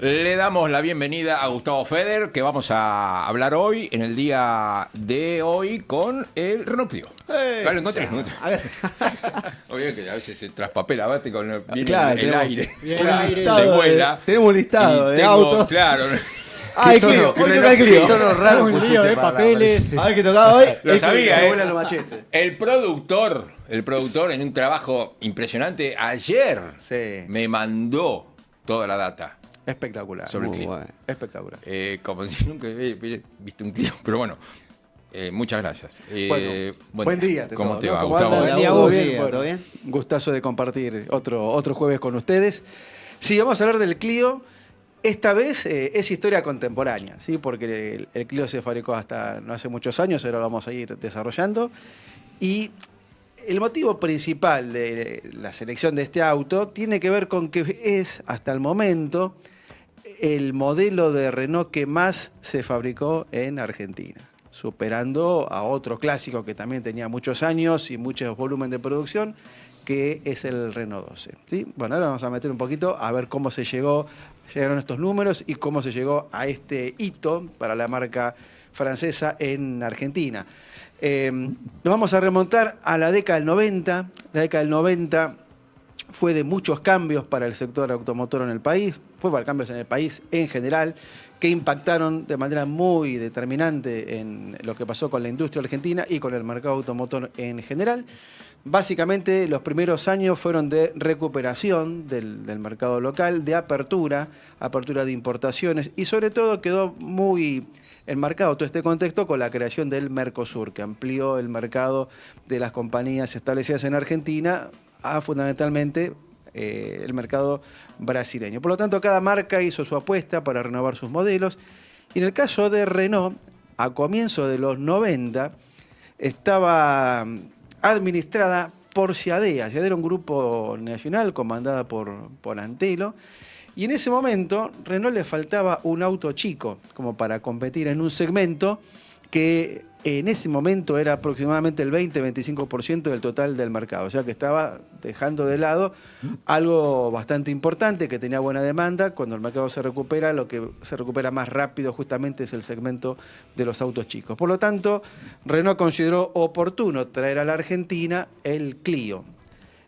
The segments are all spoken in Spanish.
Le damos la bienvenida a Gustavo Feder, que vamos a hablar hoy, en el día de hoy, con el Renault Clio. Lo encontré. Obvio que a veces se traspapela, ¿viste? Viene Claro, el aire. Claro, Se vuela. Tenemos un listado de Tengo, autos. Claro. Ah, el Clio. Hoy toca el Clio. Tono raro Un lío pusiste de para papeles. A ver qué tocaba hoy. Lo sabía, Se vuelan los machetes. El productor en un trabajo impresionante, ayer Sí. me mandó toda la data Espectacular. sobre el Muy Clio. bueno. Espectacular. Como si nunca hubiera visto un Clio, pero bueno. Muchas gracias. Bueno, buen día. ¿Cómo te ¿no? va, ¿Cómo Gustavo? andan? Buen día, ¿Todo Gus. bien? ¿Todo Bueno, bien? gustazo de compartir otro jueves con ustedes. Sí, vamos a hablar del Clio. Esta vez es historia contemporánea, ¿sí? Porque el Clio se fabricó hasta no hace muchos años, ahora lo vamos a ir desarrollando. Y el motivo principal de la selección de este auto tiene que ver con que es, hasta el momento, el modelo de Renault que más se fabricó en Argentina, superando a otro clásico que también tenía muchos años y mucho volumen de producción, que es el Renault 12. ¿Sí? Bueno, ahora vamos a meter un poquito a ver cómo llegaron estos números y cómo se llegó a este hito para la marca francesa en Argentina. Nos vamos a remontar a la década del 90. La década del 90 fue de muchos cambios para el sector automotor en el país, fue para cambios en el país en general, que impactaron de manera muy determinante en lo que pasó con la industria argentina y con el mercado automotor en general. Básicamente los primeros años fueron de recuperación del mercado local, de apertura de importaciones y sobre todo quedó muy enmarcado todo este contexto con la creación del Mercosur, que amplió el mercado de las compañías establecidas en Argentina a fundamentalmente el mercado brasileño. Por lo tanto, cada marca hizo su apuesta para renovar sus modelos. Y en el caso de Renault, a comienzos de los 90, estaba administrada por Ciadea. Ciadea era un grupo nacional comandada por Antelo. Y en ese momento, Renault le faltaba un auto chico como para competir en un segmento que en ese momento era aproximadamente el 20-25% del total del mercado. O sea que estaba dejando de lado algo bastante importante, que tenía buena demanda. Cuando el mercado se recupera, lo que se recupera más rápido justamente es el segmento de los autos chicos. Por lo tanto, Renault consideró oportuno traer a la Argentina el Clio.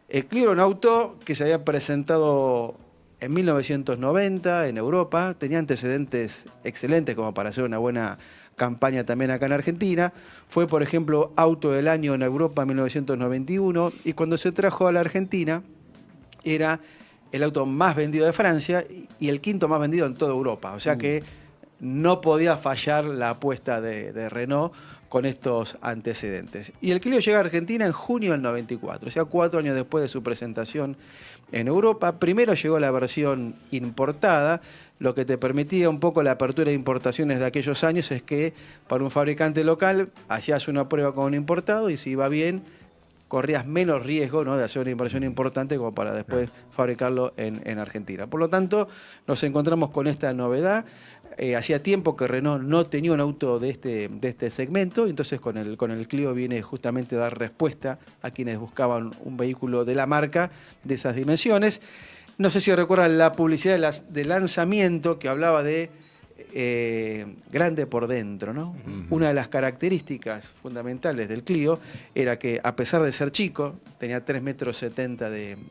El Clio era un auto que se había presentado en 1990 en Europa, tenía antecedentes excelentes como para hacer una buena campaña también acá en Argentina. Fue, por ejemplo, auto del año en Europa en 1991 y cuando se trajo a la Argentina era el auto más vendido de Francia y el quinto más vendido en toda Europa. O sea que no podía fallar la apuesta de Renault con estos antecedentes. Y el Clio llega a Argentina en junio del 94, o sea, 4 años después de su presentación en Europa. Primero llegó la versión importada. Lo que te permitía un poco la apertura de importaciones de aquellos años es que para un fabricante local hacías una prueba con un importado y si iba bien, corrías menos riesgo, ¿no?, de hacer una inversión importante como para después fabricarlo en Argentina. Por lo tanto, nos encontramos con esta novedad. Hacía tiempo que Renault no tenía un auto de este segmento, y entonces con el Clio viene justamente a dar respuesta a quienes buscaban un vehículo de la marca de esas dimensiones. No sé si recuerdan la publicidad de lanzamiento que hablaba de grande por dentro, ¿no? Una de las características fundamentales del Clio era que, a pesar de ser chico, tenía 3,70 metros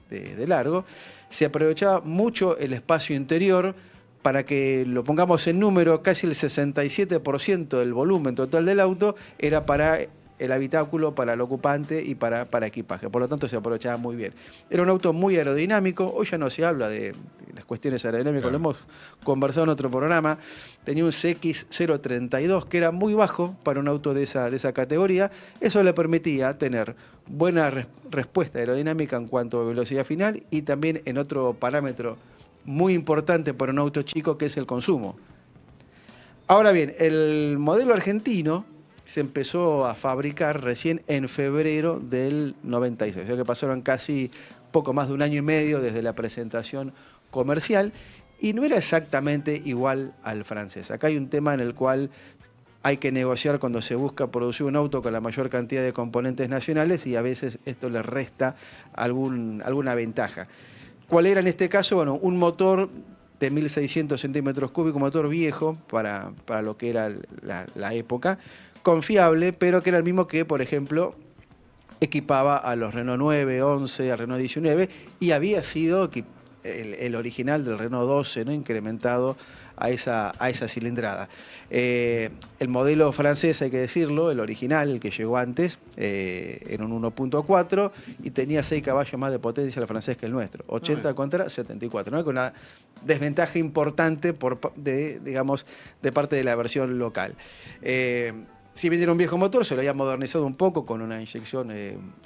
de largo, se aprovechaba mucho el espacio interior. Para que lo pongamos en número, casi el 67% del volumen total del auto era para el habitáculo, para el ocupante y para equipaje. Por lo tanto, se aprovechaba muy bien. Era un auto muy aerodinámico. Hoy ya no se habla de las cuestiones aerodinámicas, claro. Lo hemos conversado en otro programa. Tenía un CX032 que era muy bajo para un auto de esa categoría. Eso le permitía tener buena respuesta aerodinámica en cuanto a velocidad final y también en otro parámetro muy importante para un auto chico, que es el consumo. Ahora bien, el modelo argentino se empezó a fabricar recién en febrero del 96, o sea que pasaron casi poco más de un año y medio desde la presentación comercial y no era exactamente igual al francés. Acá hay un tema en el cual hay que negociar cuando se busca producir un auto con la mayor cantidad de componentes nacionales y a veces esto le resta alguna ventaja. ¿Cuál era en este caso? Bueno, un motor de 1.600 centímetros cúbicos, motor viejo para lo que era la época, confiable, pero que era el mismo que, por ejemplo, equipaba a los Renault 9, 11, a Renault 19, y había sido el original del Renault 12, ¿no? Incrementado a esa cilindrada. El modelo francés, hay que decirlo, el original, el que llegó antes, era un 1.4 y tenía 6 caballos más de potencia el francés que el nuestro, 80 contra 74, ¿no? Con una desventaja importante digamos, de parte de la versión local. Si bien era un viejo motor, se lo había modernizado un poco con una inyección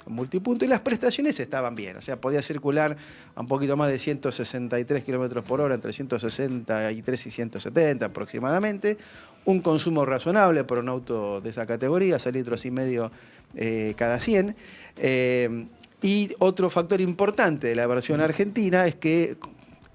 multipunto y las prestaciones estaban bien. O sea, podía circular a un poquito más de 163 kilómetros por hora, entre 163 y 170 aproximadamente. Un consumo razonable para un auto de esa categoría, 6,5 litros cada 100. Y otro factor importante de la versión argentina es que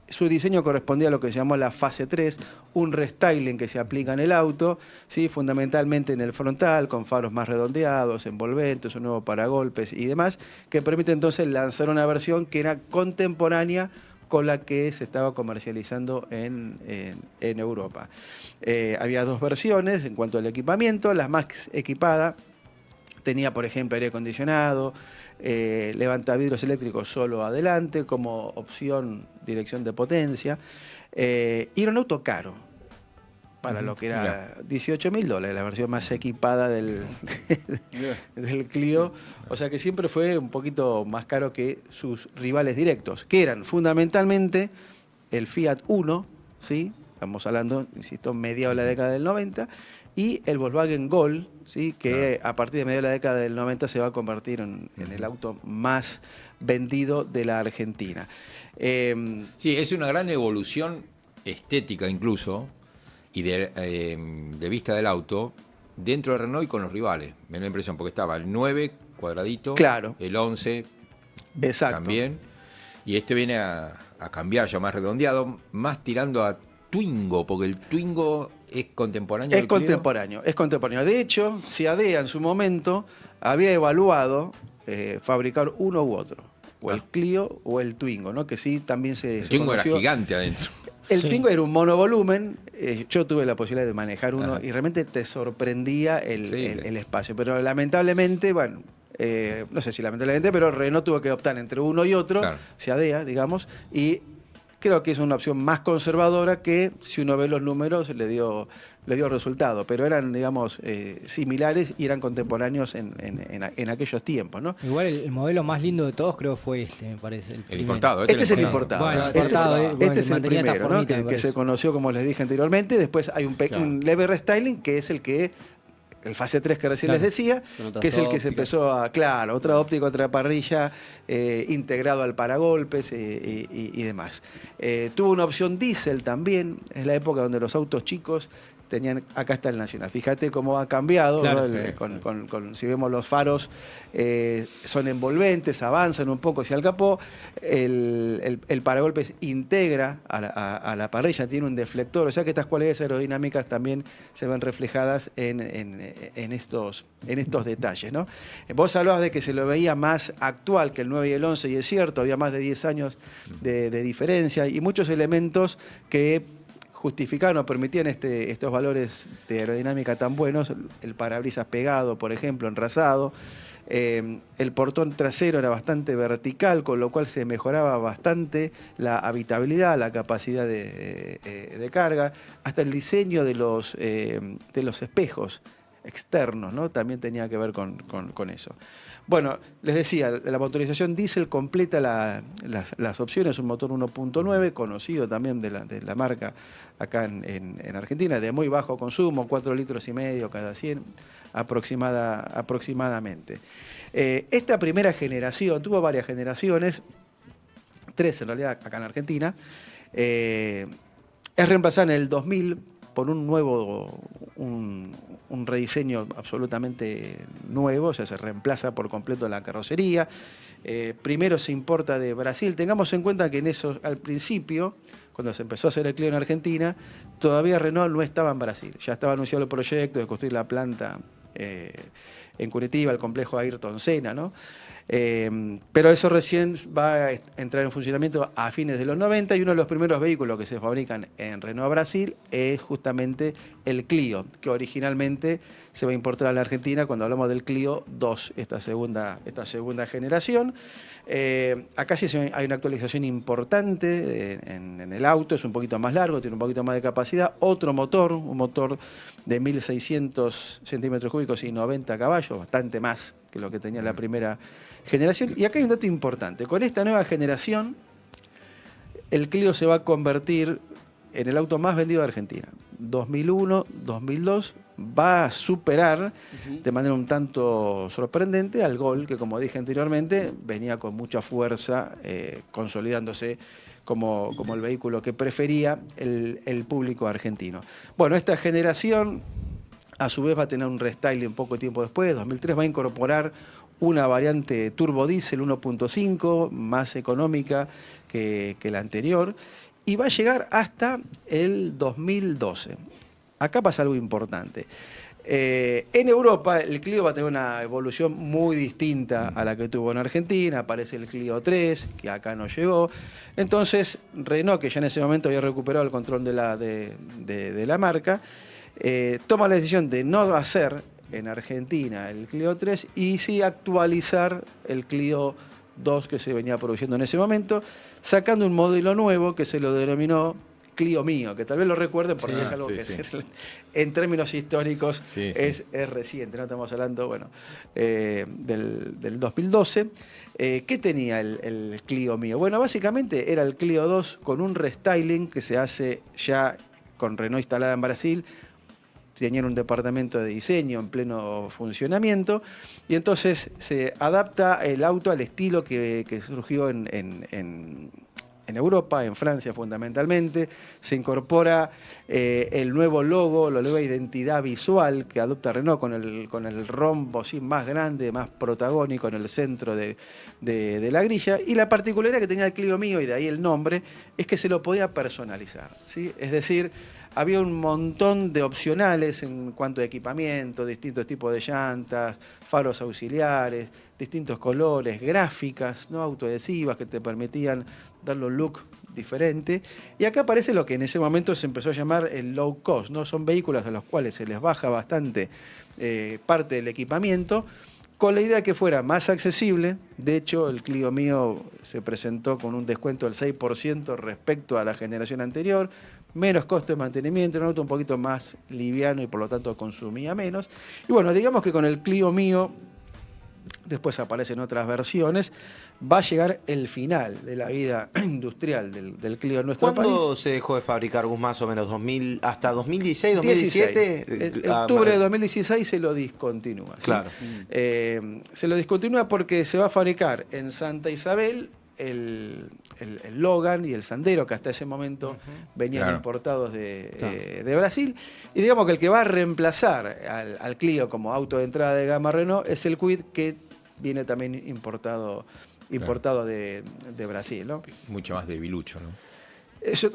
su diseño correspondía a lo que se llamó la fase 3, un restyling que se aplica en el auto, ¿sí? Fundamentalmente en el frontal, con faros más redondeados, envolventes, un nuevo paragolpes y demás, que permite entonces lanzar una versión que era contemporánea con la que se estaba comercializando en Europa. Había 2 versiones en cuanto al equipamiento. La más equipada tenía, por ejemplo, aire acondicionado, levantavidrios eléctricos solo adelante, como opción dirección de potencia. Y era un auto caro, para lo que era $18.000, la versión más equipada del Clio. O sea que siempre fue un poquito más caro que sus rivales directos, que eran fundamentalmente el Fiat Uno, ¿sí? Estamos hablando, insisto, mediados de la década del 90, y el Volkswagen Gol, ¿sí? Que a partir de mediados de la década del 90 se va a convertir en el auto más vendido de la Argentina. Sí, es una gran evolución estética incluso, y de vista del auto, dentro de Renault y con los rivales. Me da la impresión, porque estaba el 9 cuadradito, claro, el 11 exacto, también, y este viene a cambiar, ya más redondeado, más tirando a Twingo, porque el Twingo es contemporáneo. Es contemporáneo, es contemporáneo. De hecho, Seadea en su momento había evaluado fabricar uno u otro, o el Clio o el Twingo, ¿no? Que sí también el Twingo conoció. Era gigante adentro. El Twingo era un monovolumen, yo tuve la posibilidad de manejar uno y realmente te sorprendía el espacio, pero lamentablemente, bueno, no sé si lamentablemente, pero Renault tuvo que optar entre uno y otro, claro, Seadea, digamos, y creo que es una opción más conservadora que, si uno ve los números, le dio resultado, pero eran, digamos, similares y eran contemporáneos en aquellos tiempos, ¿no? Igual el modelo más lindo de todos creo fue este, me parece. El importado. Este es el importado. Bueno, este es el primero, ¿no? Que se conoció, como les dije anteriormente. Después hay un leve restyling, que es el fase 3 que recién les decía, que es el que se empezó a, otra óptica, otra parrilla, integrado al paragolpes y demás. Tuvo una opción diésel también, es la época donde los autos chicos tenían, acá está el Nacional. Fíjate cómo ha cambiado, claro, ¿no? Si vemos los faros, son envolventes, avanzan un poco hacia el capó, el paragolpes integra a la parrilla, tiene un deflector, o sea que estas cualidades aerodinámicas también se ven reflejadas en estos detalles, ¿no? Vos hablabas de que se lo veía más actual que el 9 y el 11, y es cierto, había más de 10 años de diferencia, y muchos elementos que justificaban o permitían estos valores de aerodinámica tan buenos. El parabrisas pegado, por ejemplo, enrasado. El portón trasero era bastante vertical, con lo cual se mejoraba bastante la habitabilidad, la capacidad de carga. Hasta el diseño de los espejos externos, ¿no? También tenía que ver con eso. Bueno, les decía, la motorización diésel completa las opciones, un motor 1.9, conocido también de la marca acá en Argentina, de muy bajo consumo, 4,5 litros cada 100 aproximadamente. Esta primera generación, tuvo varias generaciones, 3 en realidad acá en Argentina, es reemplazada en el 2000 por un rediseño absolutamente nuevo, o sea, se reemplaza por completo la carrocería. Primero se importa de Brasil. Tengamos en cuenta que al principio, cuando se empezó a hacer el Clio en Argentina, todavía Renault no estaba en Brasil. Ya estaba anunciado el proyecto de construir la planta en Curitiba, el complejo Ayrton Senna, ¿no? Pero eso recién va a entrar en funcionamiento a fines de los 90 y uno de los primeros vehículos que se fabrican en Renault Brasil es justamente el Clio, que originalmente se va a importar a la Argentina cuando hablamos del Clio 2, esta segunda generación. Acá sí hay una actualización importante en el auto, es un poquito más largo, tiene un poquito más de capacidad, otro motor, un motor de 1.600 centímetros cúbicos y 90 caballos, bastante más que lo que tenía la primera generación. Y acá hay un dato importante, con esta nueva generación el Clio se va a convertir en el auto más vendido de Argentina. 2001, 2002 va a superar de manera un tanto sorprendente al Gol, que como dije anteriormente, venía con mucha fuerza, consolidándose como el vehículo que prefería el público argentino. Bueno, esta generación a su vez va a tener un restyling poco tiempo después, 2003 va a incorporar una variante turbo diésel 1.5, más económica que la anterior, y va a llegar hasta el 2012. Acá pasa algo importante. En Europa el Clio va a tener una evolución muy distinta a la que tuvo en Argentina. Aparece el Clio 3, que acá no llegó. Entonces Renault, que ya en ese momento había recuperado el control de la marca, toma la decisión de no hacer en Argentina el Clio 3 y sí actualizar el Clio 2 que se venía produciendo en ese momento, sacando un modelo nuevo que se lo denominó Clio Mío, que tal vez lo recuerden porque es algo que en términos históricos es reciente, no estamos hablando del 2012. ¿Qué tenía el Clio Mío? Bueno, básicamente era el Clio 2 con un restyling que se hace ya con Renault instalada en Brasil. Tenían un departamento de diseño en pleno funcionamiento y entonces se adapta el auto al estilo que surgió en Europa, en Francia fundamentalmente. Se incorpora el nuevo logo, la nueva identidad visual que adopta Renault con el rombo ¿sí? más grande, más protagónico en el centro de la grilla. Y la particularidad que tenía el Clio Mío, y de ahí el nombre, es que se lo podía personalizar, ¿sí? Es decir, había un montón de opcionales en cuanto a equipamiento, distintos tipos de llantas, faros auxiliares, distintos colores, gráficas, ¿no? Autoadhesivas que te permitían darle un look diferente. Y acá aparece lo que en ese momento se empezó a llamar el low cost, ¿no? Son vehículos a los cuales se les baja bastante parte del equipamiento, con la idea de que fuera más accesible. De hecho, el Clio Mío se presentó con un descuento del 6% respecto a la generación anterior, menos costo de mantenimiento, un auto un poquito más liviano y por lo tanto consumía menos. Y bueno, digamos que con el Clio Mío, después aparecen otras versiones, va a llegar el final de la vida industrial del Clio en nuestro país. ¿Cuándo se dejó de fabricar, Gus, más o menos? ¿Hasta 2016, 2017? En octubre de 2016 se lo discontinúa. Claro. ¿Sí? Se lo discontinúa porque se va a fabricar en Santa Isabel el Logan y el Sandero, que hasta ese momento venían importados de Brasil. Y digamos que el que va a reemplazar al Clio como auto de entrada de gama Renault es el Kwid, que viene también importado de Brasil, ¿no? Mucho más debilucho, ¿no?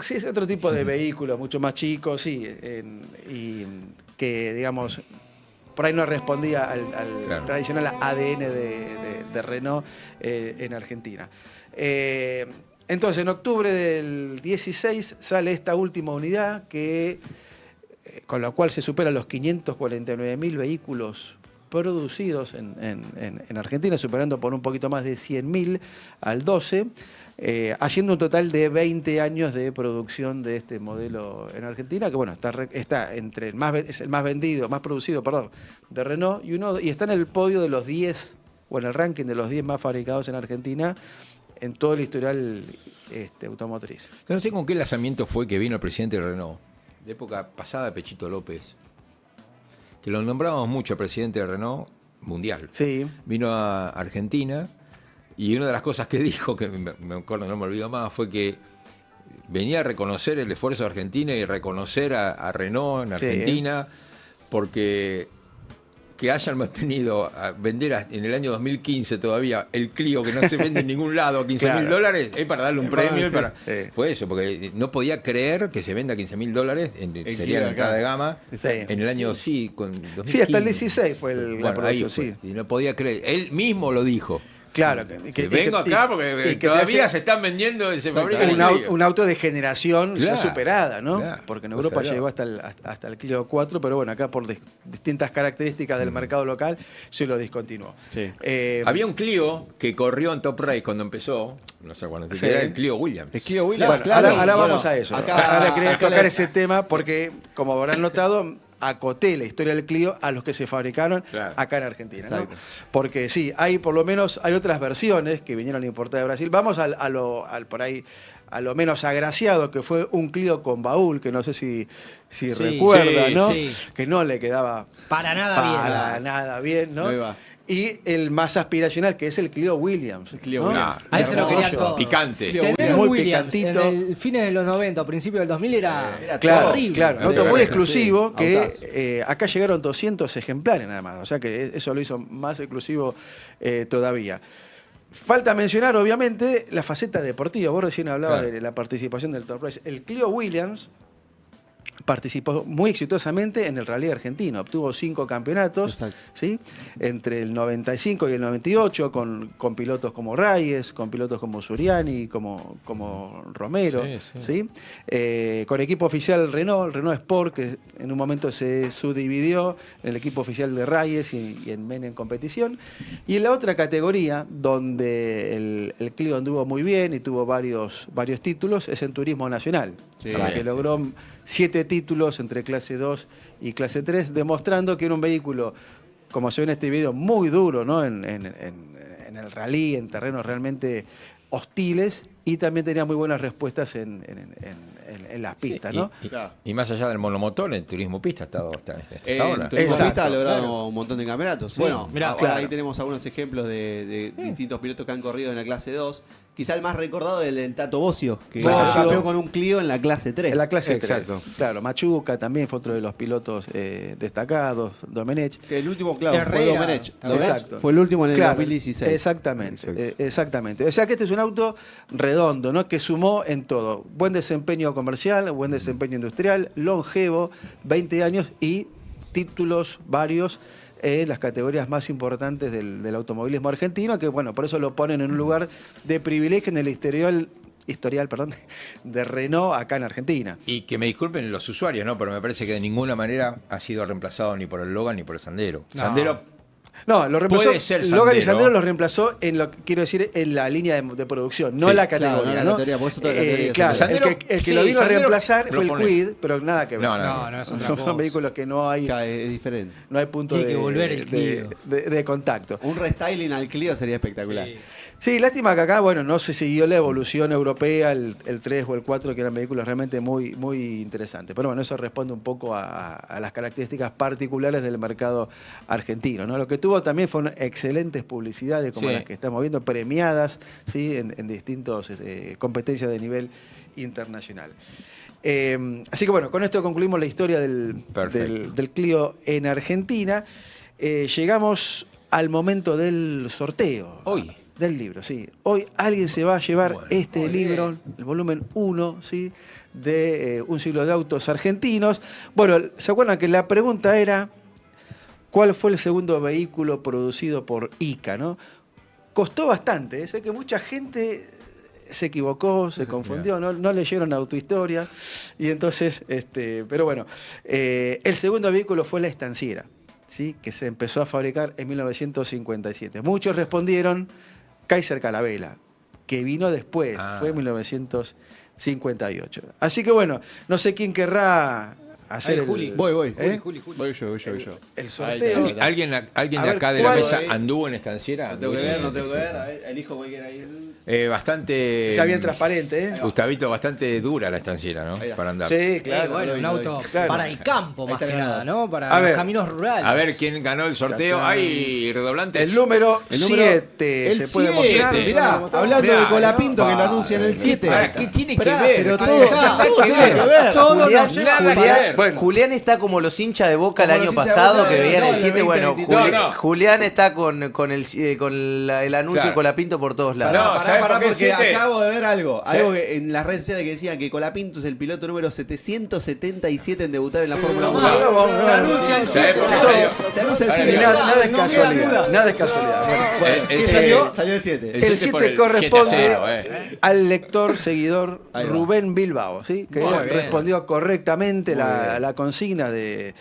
Sí, es otro tipo de vehículo, mucho más chico, sí, y que, digamos, por ahí no respondía al tradicional ADN de Renault en Argentina. Entonces, en octubre del 16 sale esta última unidad con la cual se superan los 549.000 vehículos producidos en Argentina, superando por un poquito más de 100.000 al 12, haciendo un total de 20 años de producción de este modelo en Argentina, que bueno, está entre es el más vendido, más producido, de Renault, y está en el podio de los 10, o en el ranking de los 10 más fabricados en Argentina, en todo el historial automotriz. No sé con qué lanzamiento fue que vino el presidente de Renault, de época pasada, Pechito López, que lo nombrábamos mucho, el presidente de Renault mundial. Sí. Vino a Argentina y una de las cosas que dijo, que me acuerdo, no me olvido más, fue que venía a reconocer el esfuerzo de Argentina y reconocer a Renault en Argentina, porque que hayan mantenido a vender en el año 2015 todavía el Clio, que no se vende en ningún lado, a $15.000, es para darle un premio. Fue eso, porque no podía creer que se venda $15.000, sería la entrada de gama, en el año, con 2015. Sí, hasta el 16 fue la producción, ahí fue, y no podía creer. Él mismo lo dijo. Claro. Vengo acá porque todavía se están vendiendo, se fabrican un auto de generación ya superada, ¿no? Claro, porque en Europa llegó hasta el Clio 4, pero bueno, acá por distintas características del mercado local se lo discontinuó. Sí. Había un Clio que corrió en Top Race cuando empezó, no sé cuándo, Sí. era el Clio Williams. El Clio Williams, Bueno, claro. ahora Bueno, vamos a eso. Ahora quería tocar ese tema porque, como habrán notado, acoté la historia del Clio a los que se fabricaron acá en Argentina, ¿no? Porque sí, hay por lo menos hay otras versiones que vinieron importadas de Brasil. Vamos a lo menos agraciado, que fue un Clio con baúl, que no sé si recuerda, ¿no? Sí. Que no le quedaba Para nada bien. ¿no? Ahí va. Y el más aspiracional, que es el Clio Williams. El Clio ¿no? Williams. A ese lo querían todos. Picante. Tener un Muy Williams picantito. en el fines de los 90 o principios del 2000 era Claro, horrible. claro. Un auto Sí, muy sí, exclusivo autazo. que acá llegaron 200 ejemplares nada más. O sea que eso lo hizo más exclusivo todavía. Falta mencionar, obviamente, la faceta deportiva. Vos recién hablabas de la participación del Top Race. El Clio Williams participó muy exitosamente en el rally argentino. Obtuvo 5 campeonatos, ¿sí? Entre el 95 y el 98, con pilotos como Reyes, con pilotos como Suriani, como Romero, ¿sí? Con equipo oficial Renault, el Renault Sport, que en un momento se subdividió en el equipo oficial de Reyes y en MEN en competición. Y en la otra categoría, donde el Clio anduvo muy bien y tuvo varios títulos, es en Turismo Nacional, que logró 7 títulos entre clase 2 y clase 3, demostrando que era un vehículo, como se ve en este video, muy duro, ¿no? En el rally, en terrenos realmente hostiles, y también tenía muy buenas respuestas en las pistas, ¿no? Y más allá del monomotor, en turismo pista ha estado hasta ahora. En turismo pista ha logrado claro. un montón de campeonatos. Bueno, mirá, ahora ahí tenemos algunos ejemplos de distintos pilotos que han corrido en la clase 2. Quizá el más recordado es el de Tato Bocio, que Bocio. campeón con un Clio en la clase 3. En la clase 3. Exacto. Claro, Machuca también fue otro de los pilotos destacados, Domenech. Que el último, claro, fue Herrera. Domenech. Exacto. Fue el último en el Claro, 2016. Exactamente, exactamente. O sea que este es un auto redondo, ¿no? Que sumó en todo. Buen desempeño comercial, buen desempeño industrial, longevo, 20 años y títulos varios en las categorías más importantes del automovilismo argentino, que bueno, por eso lo ponen en un lugar de privilegio en el historial de Renault acá en Argentina. Y que me disculpen los usuarios, ¿no? Pero me parece que de ninguna manera ha sido reemplazado ni por el Logan ni por el Sandero. No. Sandero No, lo reemplazó. puede ser Logan y Sandero. Sandero los reemplazó quiero decir, en la línea de producción, no Sí, en la claro, categoría. no en la categoría, porque es otra categoría. Claro, Sandero, el que sí, lo vino a Sandero reemplazar fue el propone. Quid, pero nada que ver. No, es otra cosa. Son vehículos que no hay, Es diferente. no hay punto Tiene que volver el Clio. de contacto. Un restyling al Clio sería espectacular. Sí. Sí, lástima que acá, bueno, no se siguió la evolución europea, el 3 o el 4, que eran vehículos realmente muy, muy interesantes. Pero bueno, eso responde un poco a las características particulares del mercado argentino, ¿no? Lo que tuvo también fueron excelentes publicidades, como las que estamos viendo, premiadas, ¿sí? en distintas competencias de nivel internacional. Así que bueno, con esto concluimos la historia del Clio en Argentina. Llegamos al momento del sorteo. Hoy. Del libro, sí. Hoy alguien se va a llevar este libro, el volumen 1, ¿sí? De Un siglo de autos argentinos. Bueno, ¿se acuerdan que la pregunta era cuál fue el segundo vehículo producido por ICA, ¿no? Costó bastante, sé que mucha gente se equivocó, se confundió, no leyeron Autohistoria, y entonces, pero bueno, el segundo vehículo fue la estanciera, ¿sí? Que se empezó a fabricar en 1957. Muchos respondieron Kaiser Carabela, que vino después, fue en 1958. Así que bueno, no sé quién querrá hacer Juli. Voy. ¿Eh? Juli. Voy yo. El sorteo. ¿Alguien de A ver, acá de la ¿cuál? mesa anduvo en estanciera? No tengo que ver. A ver, elijo cualquiera ahí. Bastante. Ya bien transparente, ¿eh? Gustavito, bastante dura la estanciera, ¿no? Ahí va. Para andar. Sí, claro. Bueno, un auto Claro. para el campo más Ahí que está nada, ganado. ¿no? Para A los ver. caminos rurales. A ver quién ganó el sorteo. Hay redoblantes. El número 7 El se puede 7, mostrar. mirá, ¿No? hablando Mirá, de Colapinto que lo no, anuncia en el 7. ¿Qué tiene que ver? Pero ¿Qué todo tiene tiene que ver. Todo Julián, lo nada Julián, que ver. Bueno. Julián está como los hinchas de Boca el Como año los hinchas de pasado Boca que de veían el Brasil, 7. el Bueno, 2023. No. Julián está con el anuncio Claro. de Colapinto por todos lados. No, ¿sabes por qué el porque 7? acabo de ver algo. Sí. Algo que en las redes sociales que decían que Colapinto es el piloto número 777 en debutar en la Fórmula 1. Se anuncia el ¿Sabes por qué siete. salió? Se anuncia el Vale, Y siete. mira. nada es No, mira, casualidad. duda. Nada es casualidad. Bueno, El ¿Qué 7. salió? Salió el 7. El el 7 por 7 el corresponde 7-0, al lector, seguidor Ahí va. Rubén Bilbao, ¿sí? Que Muy bien. respondió correctamente Muy la, bien. la consigna del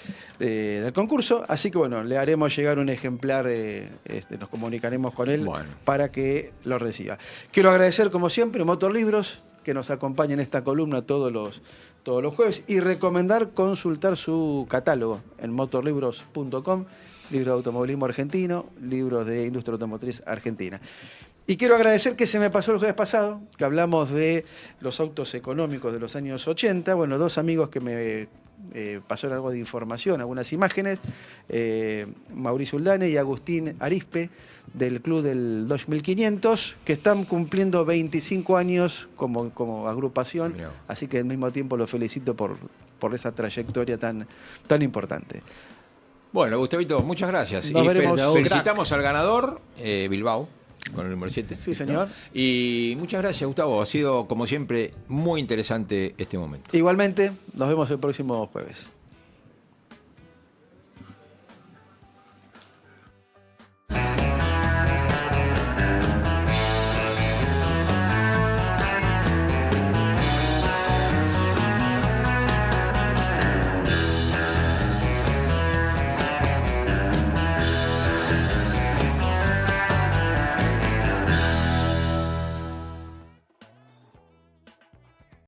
concurso. Así que bueno, le haremos llegar un ejemplar, nos comunicaremos con él Bueno. para que lo reciba. Quiero agradecer, como siempre, Motor Libros, que nos acompaña en esta columna todos los jueves, y recomendar consultar su catálogo en motorlibros.com, libros de automovilismo argentino, libros de industria automotriz argentina. Y quiero agradecer que se me pasó el jueves pasado, que hablamos de los autos económicos de los años 80. Bueno, dos amigos que me pasaron algo de información, algunas imágenes, Mauricio Uldane y Agustín Arispe, del Club del 2500, que están cumpliendo 25 años como agrupación, Mirá. así que al mismo tiempo los felicito por esa trayectoria tan importante. Bueno, Gustavito, muchas gracias. Nos Y veremos. felicitamos al ganador, Bilbao, con el número 7. Sí, señor. Y muchas gracias, Gustavo. Ha sido, como siempre, muy interesante este momento. Igualmente, nos vemos el próximo jueves.